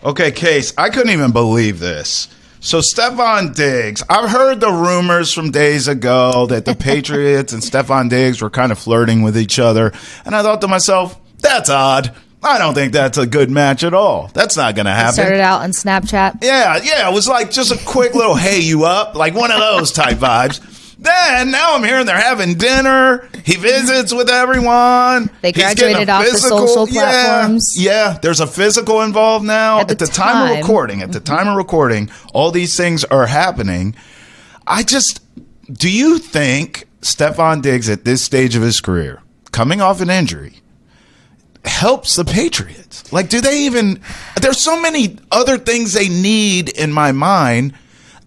Okay, Case, I couldn't even believe this. So Stefon Diggs, I've heard the rumors from days ago that the Patriots and Stefon Diggs were kind of flirting with each other. And I thought to myself, that's odd. I don't think that's a good match at all. That's not going to happen. Started out on Snapchat. Yeah. It was like just a quick little hey you up, like one of those type vibes. Then, now I'm hearing they're having dinner. He visits with everyone. They graduated off the social platforms. Yeah, there's a physical involved now. At the time of recording, all these things are happening. Do you think Stefon Diggs at this stage of his career, coming off an injury, helps the Patriots? Like, do they even... There's so many other things they need in my mind.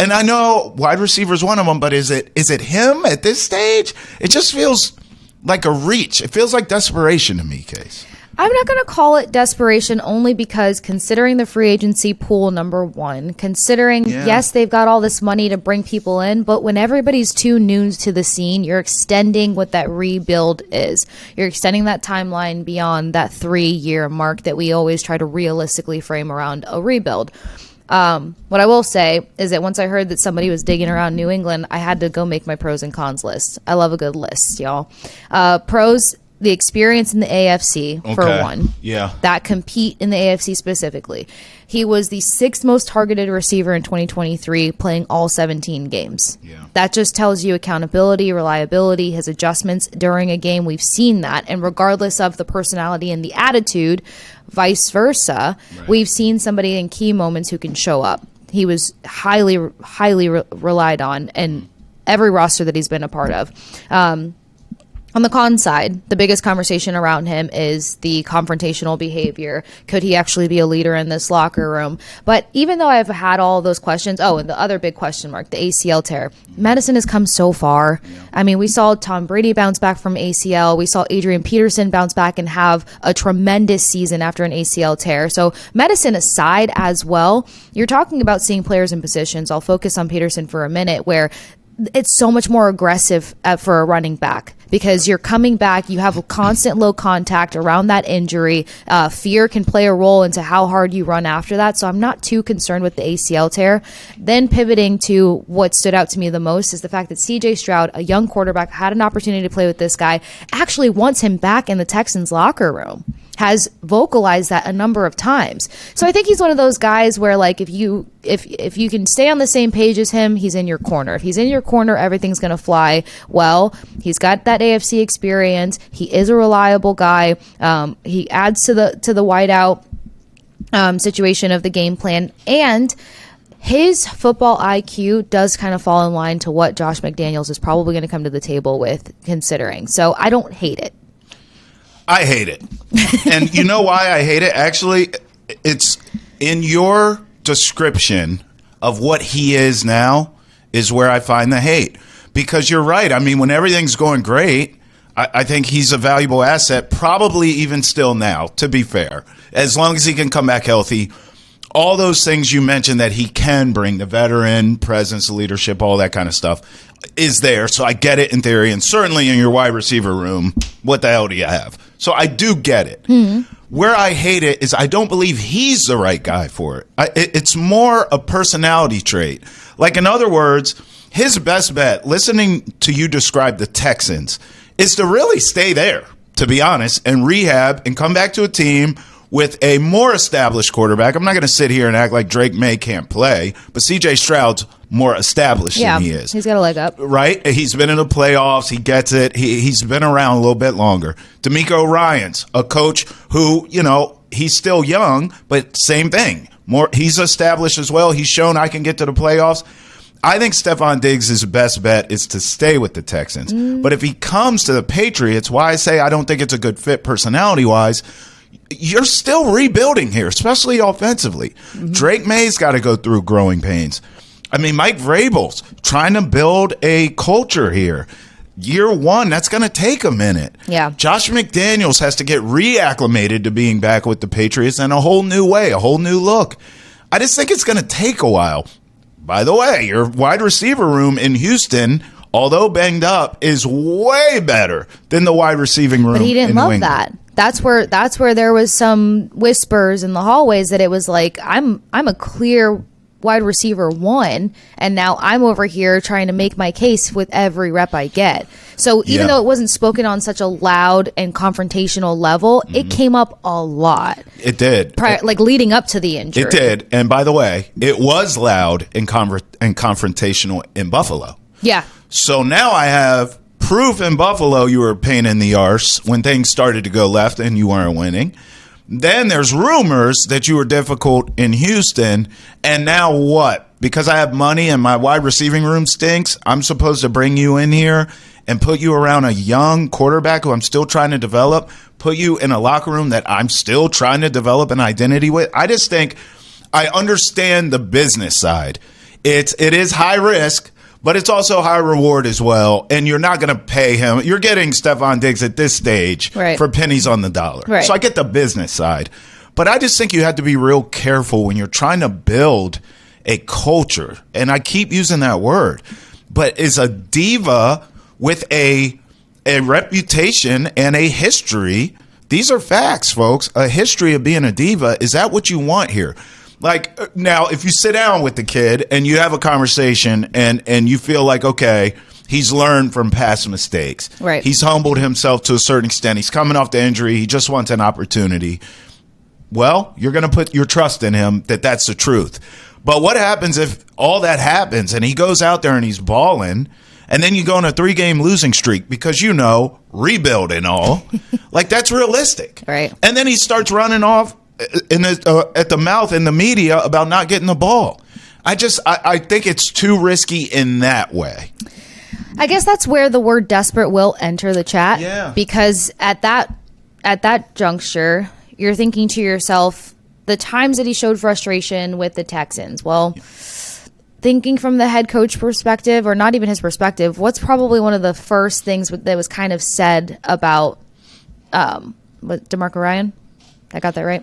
And I know wide receiver is one of them, but is it him at this stage? It just feels like a reach. It feels like desperation to me, Case. I'm not going to call it desperation only because considering the free agency pool, number one, considering, yes, they've got all this money to bring people in, but when everybody's too new to the scene, you're extending what that rebuild is. You're extending that timeline beyond that 3-year mark that we always try to realistically frame around a rebuild. What I will say is that once I heard that somebody was digging around New England, I had to go make my pros and cons list. I love a good list, y'all. Pros, the experience in the AFC, for one. Yeah. That compete in the AFC specifically. He was the 6th most targeted receiver in 2023, playing all 17 games. Yeah. That just tells you accountability, reliability, his adjustments during a game. We've seen that. And regardless of the personality and the attitude, vice versa, we've seen somebody in key moments who can show up. He was highly relied on in every roster that he's been a part of. On the con side, the biggest conversation around him is the confrontational behavior. Could he actually be a leader in this locker room? But even though I've had all of those questions, and the other big question mark, the ACL tear. Medicine has come so far. Yeah. I mean, we saw Tom Brady bounce back from ACL. We saw Adrian Peterson bounce back and have a tremendous season after an ACL tear. So medicine aside as well, you're talking about seeing players in positions. I'll focus on Peterson for a minute, where it's so much more aggressive for a running back because you're coming back. You have a constant low contact around that injury. Fear can play a role into how hard you run after that. So I'm not too concerned with the ACL tear. Then pivoting to what stood out to me the most is the fact that CJ Stroud, a young quarterback, had an opportunity to play with this guy, actually wants him back in the Texans locker room. Has vocalized that a number of times. So I think he's one of those guys where, like, if you can stay on the same page as him, he's in your corner. If he's in your corner, everything's going to fly well. He's got that AFC experience. He is a reliable guy. He adds to the wideout situation of the game plan, and his football IQ does kind of fall in line to what Josh McDaniels is probably going to come to the table with, considering. So I don't hate it. I hate it. And you know why I hate it? Actually, it's in your description of what he is now is where I find the hate. Because you're right. I mean, when everything's going great, I think he's a valuable asset, probably even still now, to be fair. As long as he can come back healthy. All those things you mentioned that he can bring, the veteran presence, leadership, all that kind of stuff, is there. So I get it in theory. And certainly in your wide receiver room, what the hell do you have? So I do get it. Mm-hmm. Where I hate it is I don't believe he's the right guy for it. It's more a personality trait. Like, in other words, his best bet, listening to you describe the Texans, is to really stay there, to be honest, and rehab and come back to a team with a more established quarterback. I'm not going to sit here and act like Drake Maye can't play, but CJ Stroud's more established than he is. He's got a leg up. Right? He's been in the playoffs. He gets it. He's been around a little bit longer. D'Amico Ryans, a coach who, he's still young, but same thing. He's established as well. He's shown I can get to the playoffs. I think Stefon Diggs' best bet is to stay with the Texans. But if he comes to the Patriots, why I say I don't think it's a good fit personality-wise, you're still rebuilding here, especially offensively. Mm-hmm. Drake Maye's got to go through growing pains. I mean, Mike Vrabel's trying to build a culture here. Year one, that's going to take a minute. Yeah. Josh McDaniels has to get reacclimated to being back with the Patriots in a whole new way, a whole new look. I just think it's going to take a while. By the way, your wide receiver room in Houston although banged up, is way better than the wide receiving room. But he didn't in New love England. that. That's where there was some whispers in the hallways that it was like, I'm a clear wide receiver 1, and now I'm over here trying to make my case with every rep I get. So even though it wasn't spoken on such a loud and confrontational level, it came up a lot. It did. Like leading up to the injury. It did. And by the way, it was loud and confrontational in Buffalo. Yeah. So now I have proof in Buffalo you were a pain in the arse when things started to go left and you weren't winning. Then there's rumors that you were difficult in Houston. And now what? Because I have money and my wide receiving room stinks, I'm supposed to bring you in here and put you around a young quarterback who I'm still trying to develop, put you in a locker room that I'm still trying to develop an identity with. I just think I understand the business side. It is high risk, but it's also high reward as well. And you're not going to pay him. You're getting Stefon Diggs at this stage for pennies on the dollar. Right. So I get the business side. But I just think you have to be real careful when you're trying to build a culture. And I keep using that word. But is a diva with a reputation and a history. These are facts, folks. A history of being a diva. Is that what you want here? Like, now, if you sit down with the kid and you have a conversation and you feel like, okay, he's learned from past mistakes. Right. He's humbled himself to a certain extent. He's coming off the injury. He just wants an opportunity. Well, you're going to put your trust in him that that's the truth. But what happens if all that happens and he goes out there and he's balling and then you go on a 3-game losing streak because, rebuild and all? Like, that's realistic. Right. And then he starts running off at the mouth in the media about not getting the ball. I think it's too risky in that way. I guess that's where the word desperate will enter the chat. Yeah. Because at that juncture, you're thinking to yourself, the times that he showed frustration with the Texans. Well, thinking from the head coach perspective, or not even his perspective, what's probably one of the first things that was kind of said about DeMarco Ryan? I got that right?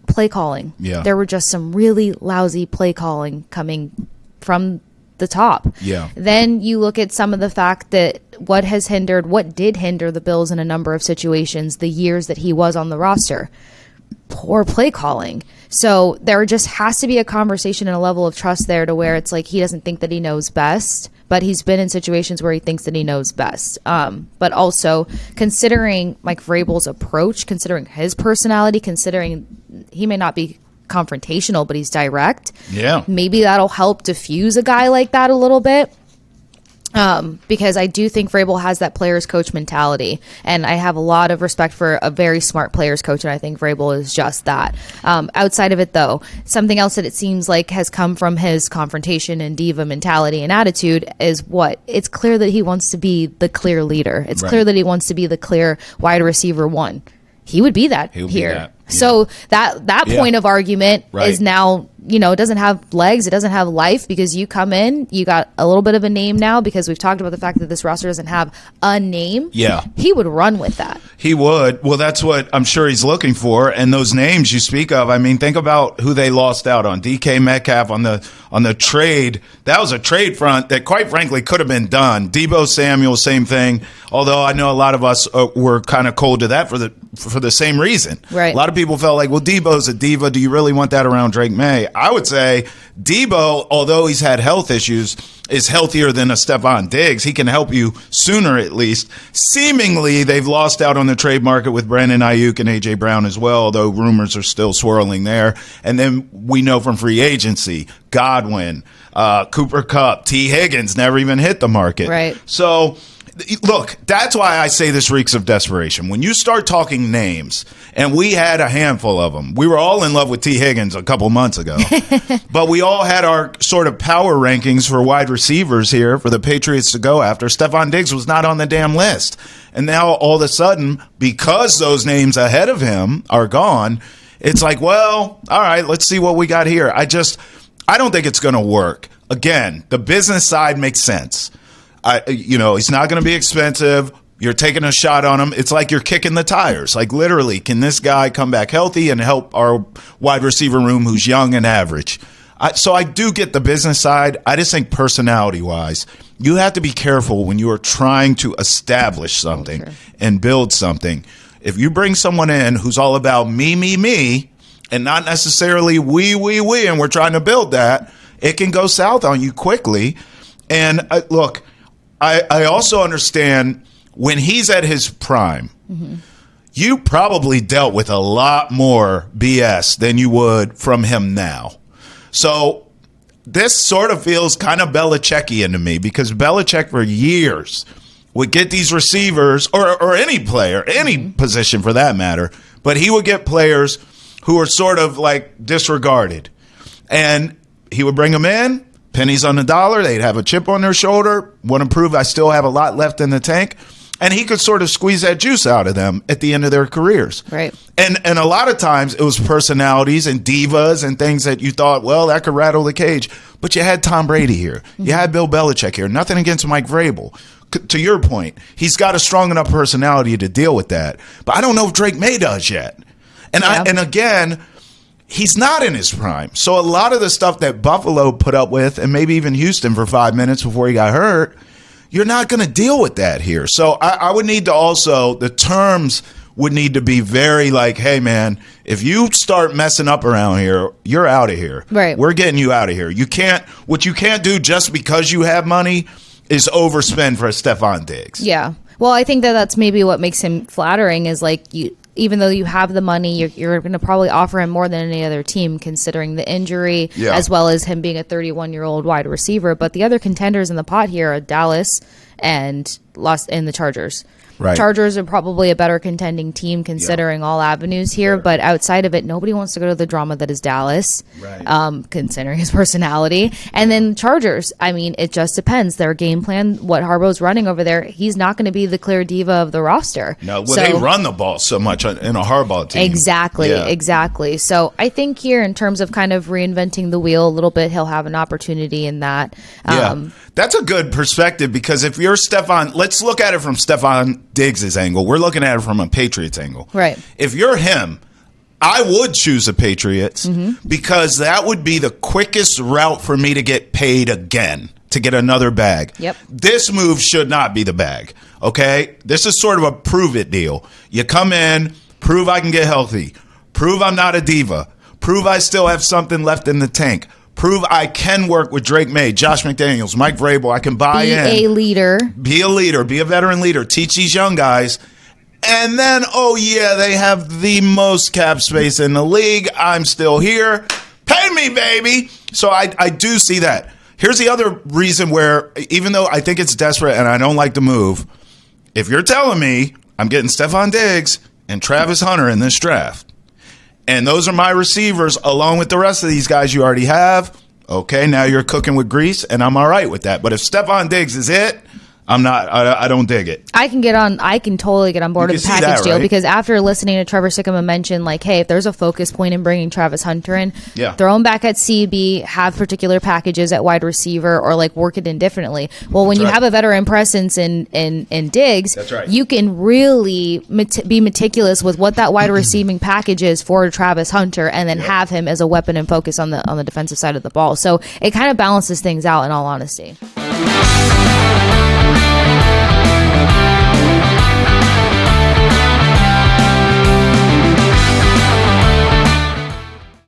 Play calling. Yeah. There were just some really lousy play calling coming from the top. Yeah. Then you look at some of the fact that what did hinder the Bills in a number of situations the years that he was on the roster. Poor play calling. So there just has to be a conversation and a level of trust there to where it's like he doesn't think that he knows best, but he's been in situations where he thinks that he knows best. But also considering Mike Vrabel's approach, considering his personality, considering he may not be confrontational, but he's direct. Yeah. Maybe that'll help diffuse a guy like that a little bit. Because I do think Vrabel has that player's coach mentality, and I have a lot of respect for a very smart player's coach, and I think Vrabel is just that. Outside of it, though, something else that it seems like has come from his confrontation and diva mentality and attitude is what? It's clear that he wants to be the clear leader. It's clear that he wants to be the clear wide receiver 1. He would be that here. Be that. Yeah. So that point of argument is now, it doesn't have legs. It doesn't have life because you come in, you got a little bit of a name now because we've talked about the fact that this roster doesn't have a name. Yeah. He would run with that. He would. Well, that's what I'm sure he's looking for. And those names you speak of, I mean, think about who they lost out on. DK Metcalf on the trade. That was a trade front that, quite frankly, could have been done. Deebo Samuel, same thing. Although I know a lot of us were kind of cold to that for the same reason. Right. A lot of people felt like, well, Deebo's a diva. Do you really want that around Drake Maye? I would say Deebo, although he's had health issues, is healthier than a Stefon Diggs. He can help you sooner at least. Seemingly, they've lost out on the trade market with Brandon Ayuk and A.J. Brown as well, although rumors are still swirling there. And then we know from free agency, Godwin, Cooper Kupp, T. Higgins never even hit the market. Right. So, look, that's why I say this reeks of desperation. When you start talking names, and we had a handful of them. We were all in love with T. Higgins a couple months ago. But we all had our sort of power rankings for wide receivers here for the Patriots to go after. Stefon Diggs was not on the damn list. And now all of a sudden, because those names ahead of him are gone, it's like, well, all right, let's see what we got here. I don't think it's going to work. Again, the business side makes sense. He's not going to be expensive. You're taking a shot on him. It's like you're kicking the tires. Like, literally, can this guy come back healthy and help our wide receiver room who's young and average? So I do get the business side. I just think personality-wise, you have to be careful when you are trying to establish something and build something. If you bring someone in who's all about me, and not necessarily we, and we're trying to build that, it can go south on you quickly. And look, I also understand when he's at his prime, you probably dealt with a lot more BS than you would from him now. So this sort of feels kind of Belichickian to me, because Belichick for years would get these receivers, or any player, any position for that matter, but he would get players who were sort of like disregarded. And he would bring them in, pennies on the dollar, they'd have a chip on their shoulder, want to prove I still have a lot left in the tank. And he could sort of squeeze that juice out of them at the end of their careers. Right. And a lot of times it was personalities and divas and things that you thought, well, that could rattle the cage. But you had Tom Brady here. You had Bill Belichick here. Nothing against Mike Vrabel. To your point, he's got a strong enough personality to deal with that. But I don't know if Drake Maye does yet. And again, he's not in his prime. So a lot of the stuff that Buffalo put up with, and maybe even Houston for 5 minutes before he got hurt, you're not going to deal with that here. So I would need to also, the terms would need to be very like, hey, man, if you start messing up around here, you're out of here. Right. We're getting you out of here. What you can't do just because you have money is overspend for a Stefon Diggs. Yeah. Well, I think that's maybe what makes him flattering is like even though you have the money, you're going to probably offer him more than any other team, considering the injury, as well as him being a 31-year-old wide receiver. But the other contenders in the pot here are Dallas and the Chargers. Right. Chargers are probably a better contending team considering all avenues here, but outside of it, nobody wants to go to the drama that is Dallas, considering his personality. And then Chargers, I mean, it just depends. Their game plan, what Harbaugh's running over there, he's not going to be the clear diva of the roster. No, they run the ball so much in a Harbaugh team. Exactly. So I think here, in terms of kind of reinventing the wheel a little bit, he'll have an opportunity in that. That's a good perspective, because if you're Stefon, let's look at it from Stefon Diggs' angle. We're looking at it from a Patriots angle. Right. If you're him, I would choose the Patriots because that would be the quickest route for me to get paid again, to get another bag. Yep. This move should not be the bag, okay? This is sort of a prove-it deal. You come in, prove I can get healthy, prove I'm not a diva, prove I still have something left in the tank, prove I can work with Drake Maye, Josh McDaniels, Mike Vrabel. I can buy in. Be a leader. Be a leader. Be a veteran leader. Teach these young guys. And then, they have the most cap space in the league. I'm still here. Pay me, baby. So I do see that. Here's the other reason where, even though I think it's desperate and I don't like the move, if you're telling me I'm getting Stefon Diggs and Travis Hunter in this draft, and those are my receivers along with the rest of these guys you already have, okay, now you're cooking with grease, and I'm all right with that. But if Stefon Diggs is it, I'm not. I don't dig it. I can totally get on board with the package deal, because after listening to Trevor Sikkema mention, like, hey, if there's a focus point in bringing Travis Hunter in, throw him back at CB, have particular packages at wide receiver, or like work it in differently. Well, when you have a veteran presence in Diggs, you can really be meticulous with what that wide receiving package is for Travis Hunter, and then have him as a weapon and focus on the defensive side of the ball. So it kind of balances things out, in all honesty.